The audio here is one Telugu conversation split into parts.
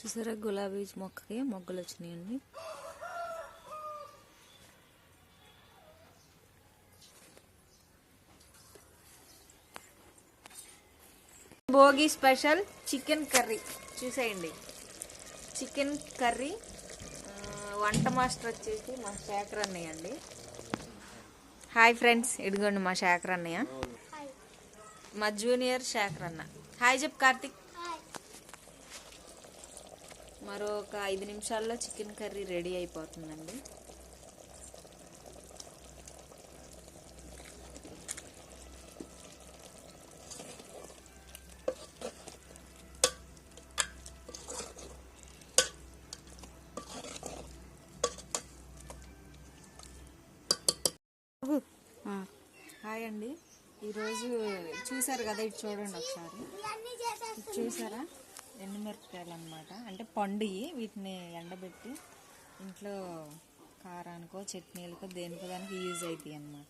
చూసారా గులాబీ మొక్కకి మొగ్గలు వచ్చినాయండి. భోగి స్పెషల్ చికెన్ కర్రీ చూసేయండి. చికెన్ కర్రీ వంట మాస్టర్ వచ్చేసి మా శేఖర్ అన్నయ్య అండి. హాయ్ ఫ్రెండ్స్, ఇదిగోండి మా శేఖర్ అన్నయ్య, మా జూనియర్ శేఖర్ అన్న. హాయ్ చెప్పు కార్తిక్. మరో ఒక 5 నిమిషాల్లో చికెన్ కర్రీ రెడీ అయిపోతుందండి. హాయ్ అండి. ఈరోజు చూసారు కదా, ఇటు చూడండి ఒకసారి. చూసారా, ఎండుమిరపకాయలు అన్నమాట. అంటే పండుయి, వీటిని ఎండబెట్టి ఇంట్లో కారానికో చట్నీలకో దేనికో దానికి యూజ్ అవుతాయి అన్నమాట.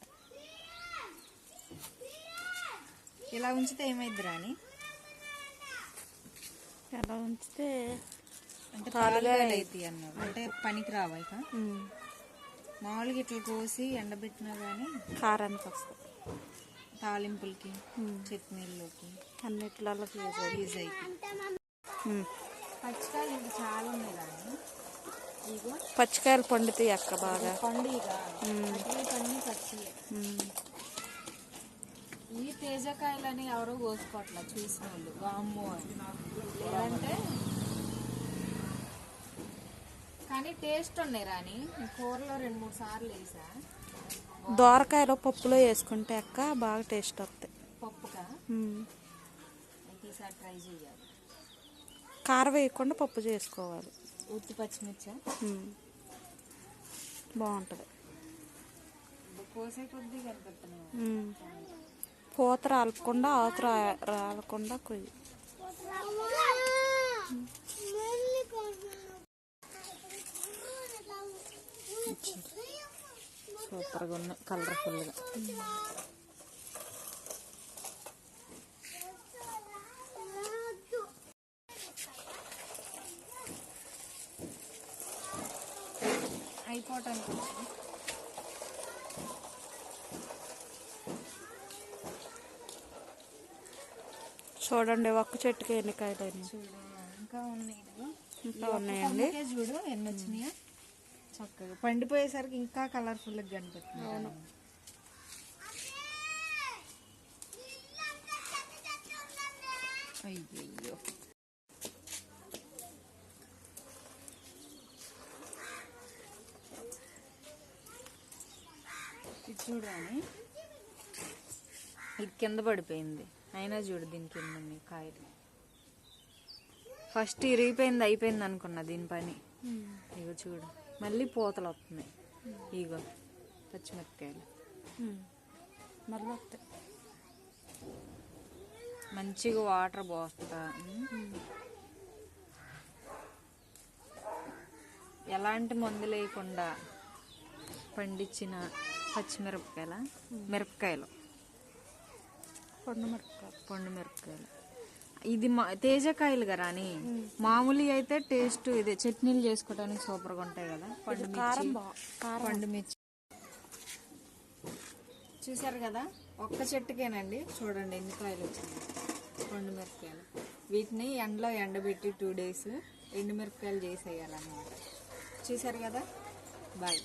ఇలా ఉంచితే ఏమైద్ది రాని? ఎలా ఉంచితే అంటే పాలుగాయలు అవుతాయి అన్నమాట. అంటే పనికి రావు. ఇక మామూలుగా ఇట్లా కోసి ఎండబెట్టినా కానీ కారానికి వస్తాయి, తాలింపులకి చట్నీల్లోకి అన్నిట్లలో యూజ్ అవుతాయి. పచ్చికాయలు ఇంకా చాలా ఉన్నాయి కానీ ఇగో పచ్చికాయలు పండుతాయి అక్క బాగా. పండుగ పన్నీ పచ్చి. ఈ తేజకాయలని ఎవరో కోసుకోవట్లా చూసిన వాళ్ళు, వామ్మో లేదంటే. కానీ టేస్ట్ ఉన్నాయి రాని. కూరలో 2-3 సార్లు వేసా. దోరకాయలో పప్పులో వేసుకుంటే అక్క బాగా టేస్ట్ వస్తాయి. పప్పుగా ఈసారి ట్రై చేయాలి. కారం వేయకుండా పప్పు చేసుకోవాలి. ఉత్తి పచ్చిమిర్చి బాగుంటుంది. కోసే కొద్ది కనిపెడుతున్నాయి. పూత రాలకుండా ఆకు రాలకుండా కొయ్యి. సూపర్గా ఉన్నాయి, కలర్ఫుల్గా. అయిపోవటానికి చూడండి, ఒక్క చెట్టుకి ఎన్ని కాయలు చూడు. ఇంకా ఉన్నాయి, ఇంకా ఉన్నాయండి. చూడు ఎన్ని వచ్చినాయా. చక్కగా పండిపోయేసరికి ఇంకా కలర్ఫుల్గా కనిపిస్తుంది. అవును. అయ్యో ఇది చూడని, ఇది కింద పడిపోయింది. అయినా చూడు దీనికి ఎన్ని ఉన్నాయి కాయలు. ఫస్ట్ ఇరిగిపోయింది, అయిపోయింది అనుకున్నా దీని పని. ఇగో చూడు, మళ్ళీ పూతలు వస్తున్నాయి. ఇగో పచ్చిమిరపకాయలు మళ్ళీ వస్తాయి. మంచిగా వాటర్ పోస్తా. ఎలాంటి మందు లేకుండా పండించిన పచ్చిమిరపకాయల మిరపకాయలు, పండు మిరపకాయలు. ఇది తేజకాయలు కదా అని. మామూలు అయితే టేస్ట్ ఇదే, చట్నీలు చేసుకోవడానికి సూపర్గా ఉంటాయి కదా. పండు మిర్చి చూసారు కదా, ఒక్క చెట్టుకేనండి. చూడండి ఎన్ని కాయలు వచ్చినాయి పండు మిరపకాయలు. వీటిని ఎండలో ఎండబెట్టి 2 days ఎండుమిరపకాయలు చేసేయాలన్నమాట. చూసారు కదా. బాయ్.